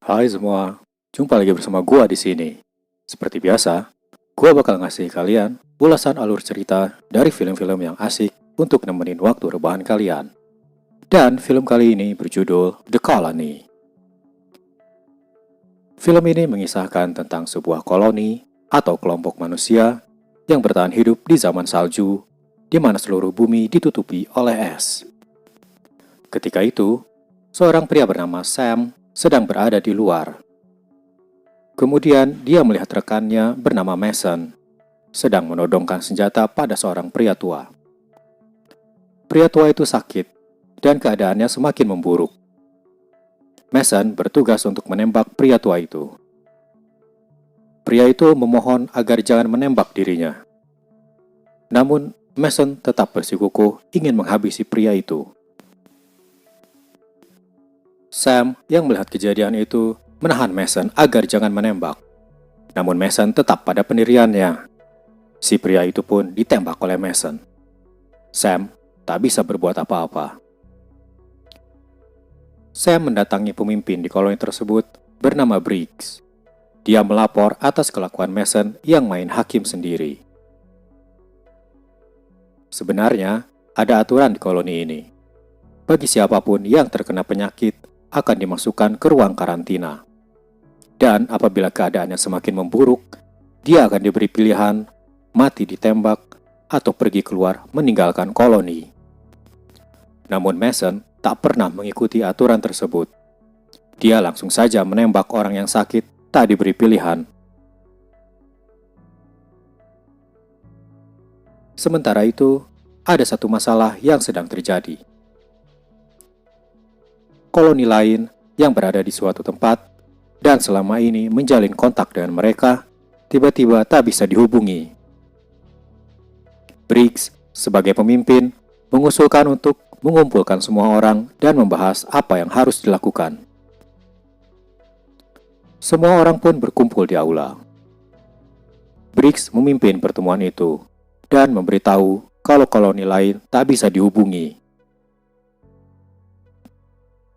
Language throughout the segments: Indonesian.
Hai semua, jumpa lagi bersama gua di sini. Seperti biasa, gua bakal ngasih kalian ulasan alur cerita dari film-film yang asik untuk nemenin waktu rebahan kalian. Dan film kali ini berjudul The Colony. Film ini mengisahkan tentang sebuah koloni atau kelompok manusia yang bertahan hidup di zaman salju, di mana seluruh bumi ditutupi oleh es. Ketika itu, seorang pria bernama Sam sedang berada di luar. Kemudian dia melihat rekannya bernama Mason sedang menodongkan senjata pada seorang pria tua. Pria tua itu sakit dan keadaannya semakin memburuk. Mason bertugas untuk menembak pria tua itu. Pria itu memohon agar jangan menembak dirinya. Namun Mason tetap bersikukuh ingin menghabisi pria itu. Sam yang melihat kejadian itu menahan Mason agar jangan menembak. Namun Mason tetap pada pendiriannya. Si pria itu pun ditembak oleh Mason. Sam tak bisa berbuat apa-apa. Sam mendatangi pemimpin di koloni tersebut bernama Briggs. Dia melapor atas kelakuan Mason yang main hakim sendiri. Sebenarnya ada aturan di koloni ini. Bagi siapapun yang terkena penyakit akan dimasukkan ke ruang karantina. Dan apabila keadaannya semakin memburuk, dia akan diberi pilihan mati ditembak atau pergi keluar meninggalkan koloni. Namun Mason tak pernah mengikuti aturan tersebut. Dia langsung saja menembak orang yang sakit tak diberi pilihan. Sementara itu, ada satu masalah yang sedang terjadi. Koloni lain yang berada di suatu tempat dan selama ini menjalin kontak dengan mereka, tiba-tiba tak bisa dihubungi. Briggs, sebagai pemimpin, mengusulkan untuk mengumpulkan semua orang dan membahas apa yang harus dilakukan. Semua orang pun berkumpul di aula. Briggs memimpin pertemuan itu dan memberitahu kalau koloni lain tak bisa dihubungi.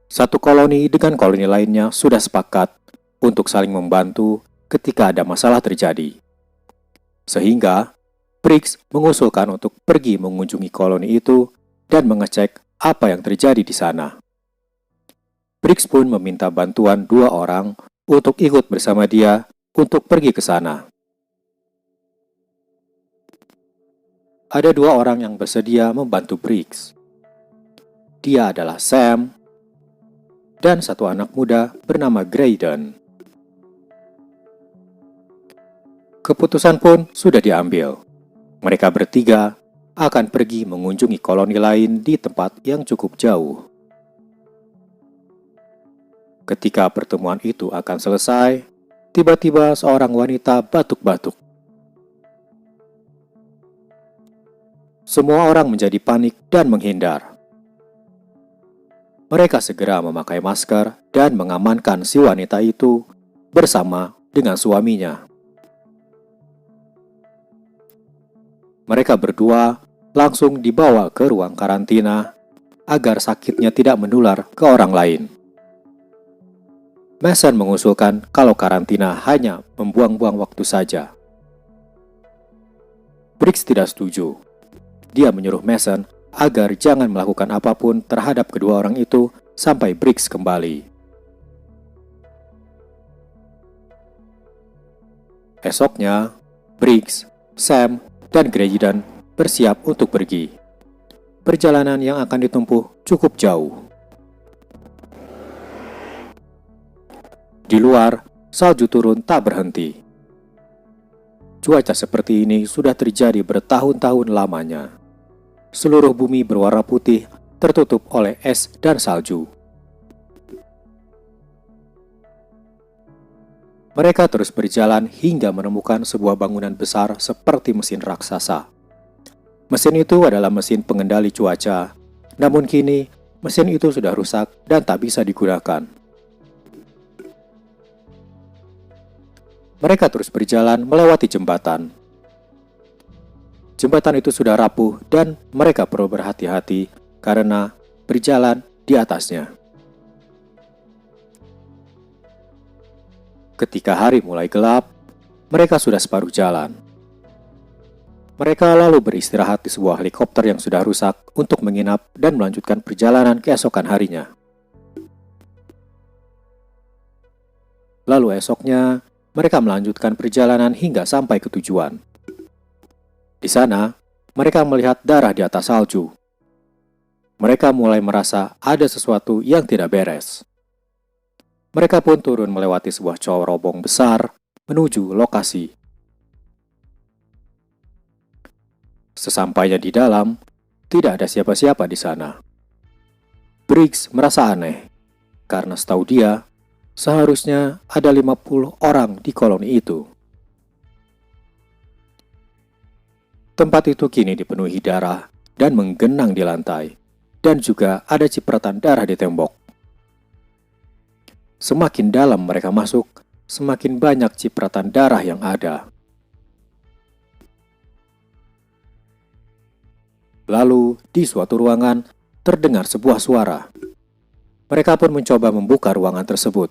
Satu koloni dengan koloni lainnya sudah sepakat untuk saling membantu ketika ada masalah terjadi. Sehingga Briggs mengusulkan untuk pergi mengunjungi koloni itu dan mengecek apa yang terjadi di sana. Briggs pun meminta bantuan 2 orang untuk ikut bersama dia untuk pergi ke sana. Ada 2 orang yang bersedia membantu Briggs. Dia adalah Sam dan satu anak muda bernama Graydon. Keputusan pun sudah diambil. Mereka bertiga akan pergi mengunjungi koloni lain di tempat yang cukup jauh. Ketika pertemuan itu akan selesai, tiba-tiba seorang wanita batuk-batuk. Semua orang menjadi panik dan menghindar. Mereka segera memakai masker dan mengamankan si wanita itu bersama dengan suaminya. Mereka berdua langsung dibawa ke ruang karantina agar sakitnya tidak menular ke orang lain. Mason mengusulkan kalau karantina hanya membuang-buang waktu saja. Briggs tidak setuju. Dia menyuruh Mason agar jangan melakukan apapun terhadap kedua orang itu sampai Briggs kembali. Esoknya, Briggs, Sam, dan Graydon bersiap untuk pergi. Perjalanan yang akan ditempuh cukup jauh. Di luar, salju turun tak berhenti. Cuaca seperti ini sudah terjadi bertahun-tahun lamanya. Seluruh bumi berwarna putih, tertutup oleh es dan salju. Mereka terus berjalan hingga menemukan sebuah bangunan besar seperti mesin raksasa. Mesin itu adalah mesin pengendali cuaca, namun kini mesin itu sudah rusak dan tak bisa digunakan. Mereka terus berjalan melewati jembatan. Jembatan itu sudah rapuh dan mereka perlu berhati-hati karena berjalan di atasnya. Ketika hari mulai gelap, mereka sudah separuh jalan. Mereka lalu beristirahat di sebuah helikopter yang sudah rusak untuk menginap dan melanjutkan perjalanan keesokan harinya. Lalu esoknya, mereka melanjutkan perjalanan hingga sampai ke tujuan. Di sana, mereka melihat darah di atas salju. Mereka mulai merasa ada sesuatu yang tidak beres. Mereka pun turun melewati sebuah corobong besar menuju lokasi. Sesampainya di dalam, tidak ada siapa-siapa di sana. Briggs merasa aneh, karena setahu dia, seharusnya ada 50 orang di koloni itu. Tempat itu kini dipenuhi darah dan menggenang di lantai, dan juga ada cipratan darah di tembok. Semakin dalam mereka masuk, semakin banyak cipratan darah yang ada. Lalu, di suatu ruangan, terdengar sebuah suara. Mereka pun mencoba membuka ruangan tersebut.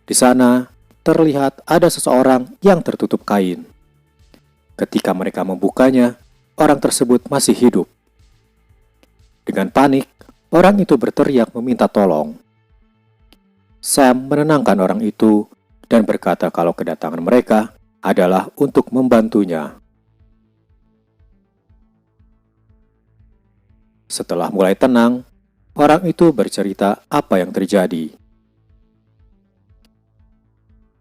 Di sana, terlihat ada seseorang yang tertutup kain. Ketika mereka membukanya, orang tersebut masih hidup. Dengan panik, orang itu berteriak meminta tolong. Sam menenangkan orang itu dan berkata kalau kedatangan mereka adalah untuk membantunya. Setelah mulai tenang, orang itu bercerita apa yang terjadi.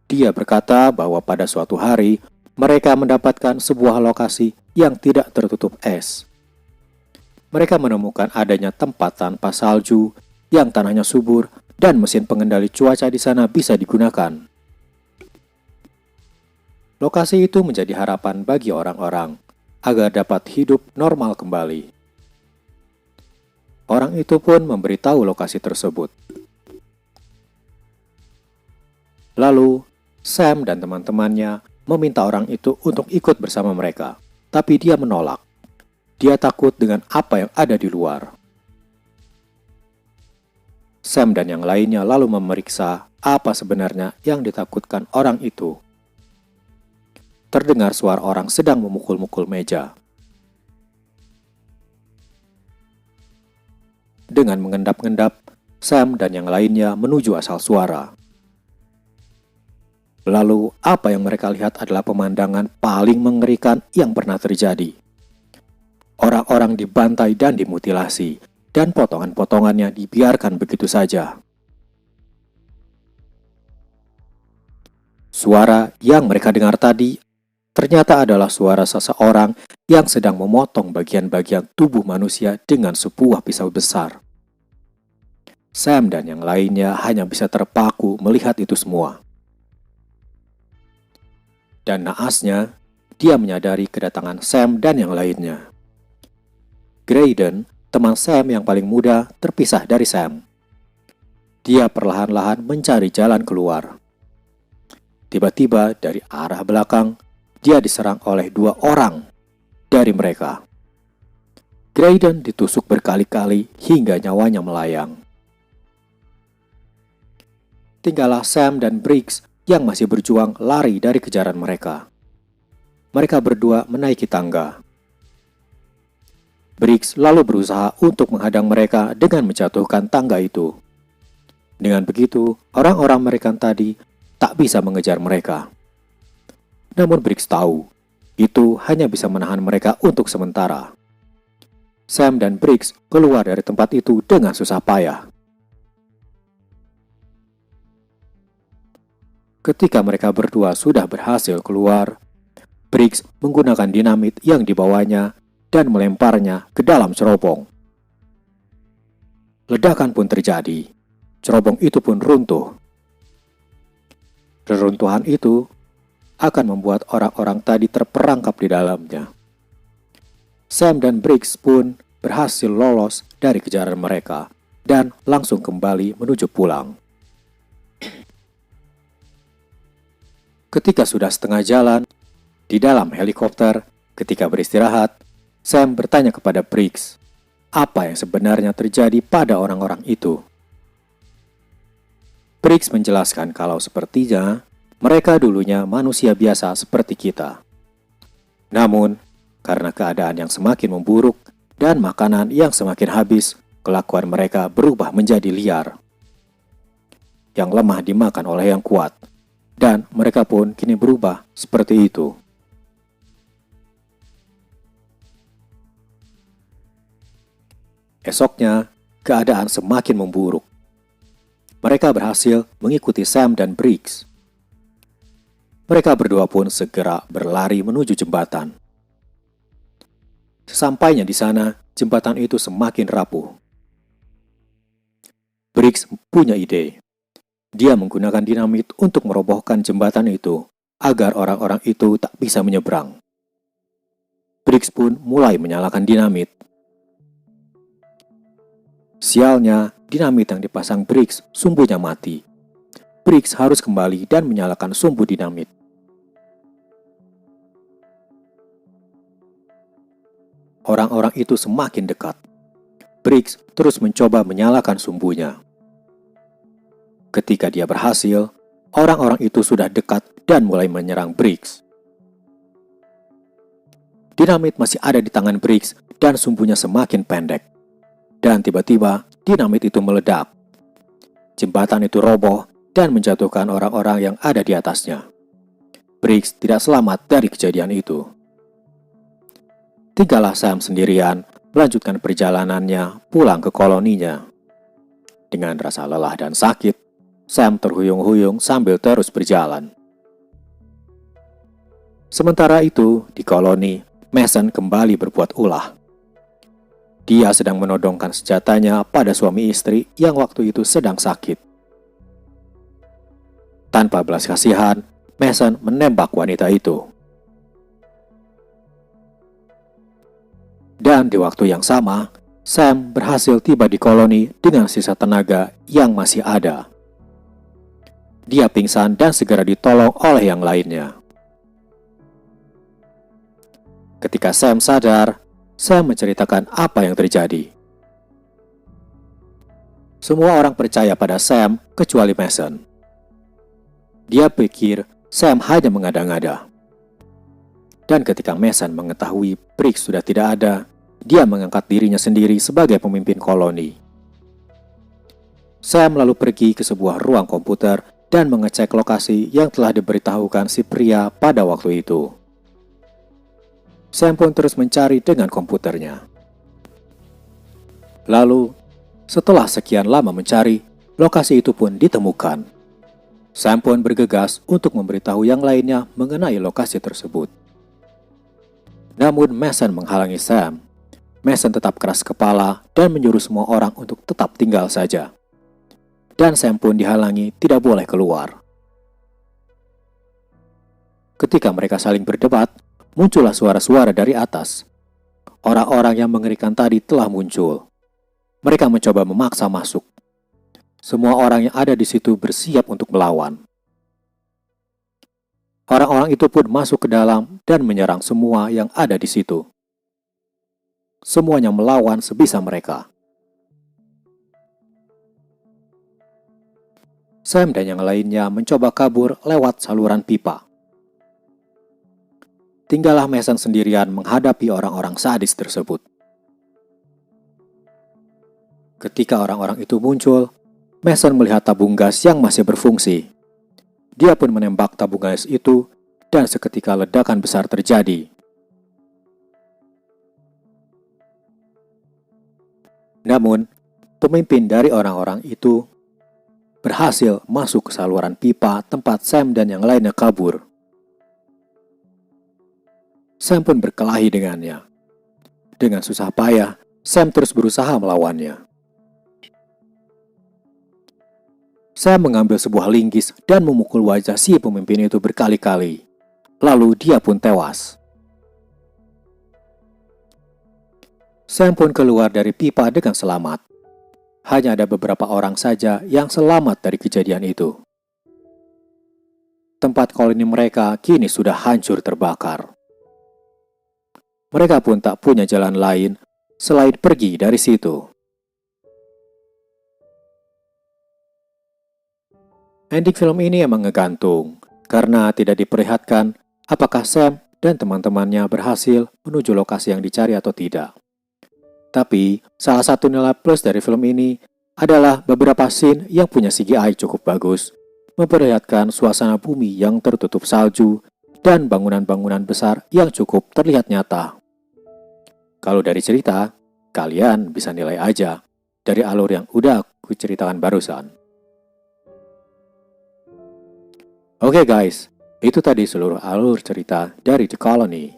Dia berkata bahwa pada suatu hari, mereka mendapatkan sebuah lokasi yang tidak tertutup es. Mereka menemukan adanya tempat tanpa salju yang tanahnya subur dan mesin pengendali cuaca di sana bisa digunakan. Lokasi itu menjadi harapan bagi orang-orang agar dapat hidup normal kembali. Orang itu pun memberitahu lokasi tersebut. Lalu, Sam dan teman-temannya meminta orang itu untuk ikut bersama mereka, tapi dia menolak. Dia takut dengan apa yang ada di luar. Sam dan yang lainnya lalu memeriksa apa sebenarnya yang ditakutkan orang itu. Terdengar suara orang sedang memukul-mukul meja. Dengan mengendap-endap, Sam dan yang lainnya menuju asal suara. Lalu, apa yang mereka lihat adalah pemandangan paling mengerikan yang pernah terjadi. Orang-orang dibantai dan dimutilasi, dan potongan-potongannya dibiarkan begitu saja. Suara yang mereka dengar tadi ternyata adalah suara seseorang yang sedang memotong bagian-bagian tubuh manusia dengan sebuah pisau besar. Sam dan yang lainnya hanya bisa terpaku melihat itu semua. Dan naasnya, dia menyadari kedatangan Sam dan yang lainnya. Graydon, teman Sam yang paling muda, terpisah dari Sam. Dia perlahan-lahan mencari jalan keluar. Tiba-tiba dari arah belakang, dia diserang oleh 2 orang dari mereka. Graydon ditusuk berkali-kali hingga nyawanya melayang. Tinggallah Sam dan Briggs yang masih berjuang lari dari kejaran mereka. Mereka berdua menaiki tangga. Briggs lalu berusaha untuk menghadang mereka dengan menjatuhkan tangga itu. Dengan begitu, orang-orang mereka tadi tak bisa mengejar mereka. Namun Briggs tahu, itu hanya bisa menahan mereka untuk sementara. Sam dan Briggs keluar dari tempat itu dengan susah payah. Ketika mereka berdua sudah berhasil keluar, Briggs menggunakan dinamit yang dibawanya dan melemparnya ke dalam cerobong. Ledakan pun terjadi. Cerobong itu pun runtuh. Reruntuhan itu akan membuat orang-orang tadi terperangkap di dalamnya. Sam dan Briggs pun berhasil lolos dari kejaran mereka dan langsung kembali menuju pulang. Ketika sudah setengah jalan, di dalam helikopter, ketika beristirahat, Sam bertanya kepada Briggs, apa yang sebenarnya terjadi pada orang-orang itu. Briggs menjelaskan kalau sepertinya mereka dulunya manusia biasa seperti kita. Namun, karena keadaan yang semakin memburuk dan makanan yang semakin habis, kelakuan mereka berubah menjadi liar. Yang lemah dimakan oleh yang kuat, dan mereka pun kini berubah seperti itu. Esoknya, keadaan semakin memburuk. Mereka berhasil mengikuti Sam dan Briggs. Mereka berdua pun segera berlari menuju jembatan. Sesampainya di sana, jembatan itu semakin rapuh. Briggs punya ide. Dia menggunakan dinamit untuk merobohkan jembatan itu agar orang-orang itu tak bisa menyeberang. Briggs pun mulai menyalakan dinamit. Sialnya, dinamit yang dipasang Briggs sumbunya mati. Briggs harus kembali dan menyalakan sumbu dinamit. Orang-orang itu semakin dekat. Briggs terus mencoba menyalakan sumbunya. Ketika dia berhasil, orang-orang itu sudah dekat dan mulai menyerang Briggs. Dinamit masih ada di tangan Briggs dan sumbunya semakin pendek. Dan tiba-tiba dinamit itu meledak. Jembatan itu roboh dan menjatuhkan orang-orang yang ada di atasnya. Briggs tidak selamat dari kejadian itu. Tinggallah Sam sendirian melanjutkan perjalanannya pulang ke koloninya. Dengan rasa lelah dan sakit, Sam terhuyung-huyung sambil terus berjalan. Sementara itu, di koloni, Mason kembali berbuat ulah. Dia sedang menodongkan senjatanya pada suami istri yang waktu itu sedang sakit. Tanpa belas kasihan, Mason menembak wanita itu. Dan di waktu yang sama, Sam berhasil tiba di koloni dengan sisa tenaga yang masih ada. Dia pingsan dan segera ditolong oleh yang lainnya. Ketika Sam sadar, Sam menceritakan apa yang terjadi. Semua orang percaya pada Sam kecuali Mason. Dia pikir Sam hanya mengada-ngada. Dan ketika Mason mengetahui Briggs sudah tidak ada, dia mengangkat dirinya sendiri sebagai pemimpin koloni. Sam lalu pergi ke sebuah ruang komputer dan mengecek lokasi yang telah diberitahukan si pria pada waktu itu. Sam pun terus mencari dengan komputernya. Lalu, setelah sekian lama mencari, lokasi itu pun ditemukan. Sam pun bergegas untuk memberitahu yang lainnya mengenai lokasi tersebut. Namun Mason menghalangi Sam. Mason tetap keras kepala dan menyuruh semua orang untuk tetap tinggal saja. Dan Sam pun dihalangi tidak boleh keluar. Ketika mereka saling berdebat, muncullah suara-suara dari atas. Orang-orang yang mengerikan tadi telah muncul. Mereka mencoba memaksa masuk. Semua orang yang ada di situ bersiap untuk melawan. Orang-orang itu pun masuk ke dalam dan menyerang semua yang ada di situ. Semuanya melawan sebisa mereka. Sam dan yang lainnya mencoba kabur lewat saluran pipa. Tinggallah Mason sendirian menghadapi orang-orang sadis tersebut. Ketika orang-orang itu muncul, Mason melihat tabung gas yang masih berfungsi. Dia pun menembak tabung gas itu dan seketika ledakan besar terjadi. Namun, pemimpin dari orang-orang itu berhasil masuk ke saluran pipa tempat Sam dan yang lainnya kabur. Sam pun berkelahi dengannya. Dengan susah payah, Sam terus berusaha melawannya. Sam mengambil sebuah linggis dan memukul wajah si pemimpin itu berkali-kali. Lalu dia pun tewas. Sam pun keluar dari pipa dengan selamat. Hanya ada beberapa orang saja yang selamat dari kejadian itu. Tempat koloni mereka kini sudah hancur terbakar. Mereka pun tak punya jalan lain selain pergi dari situ. Ending film ini emang ngegantung, karena tidak diperlihatkan apakah Sam dan teman-temannya berhasil menuju lokasi yang dicari atau tidak. Tapi, salah satu nilai plus dari film ini adalah beberapa scene yang punya CGI cukup bagus, memperlihatkan suasana bumi yang tertutup salju dan bangunan-bangunan besar yang cukup terlihat nyata. Kalau dari cerita, kalian bisa nilai aja dari alur yang udah aku ceritakan barusan. Oke guys, itu tadi seluruh alur cerita dari The Colony.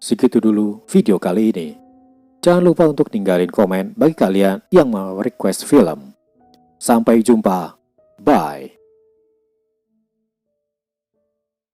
Segitu dulu video kali ini. Jangan lupa untuk ninggalin komen bagi kalian yang mau request film. Sampai jumpa. Bye.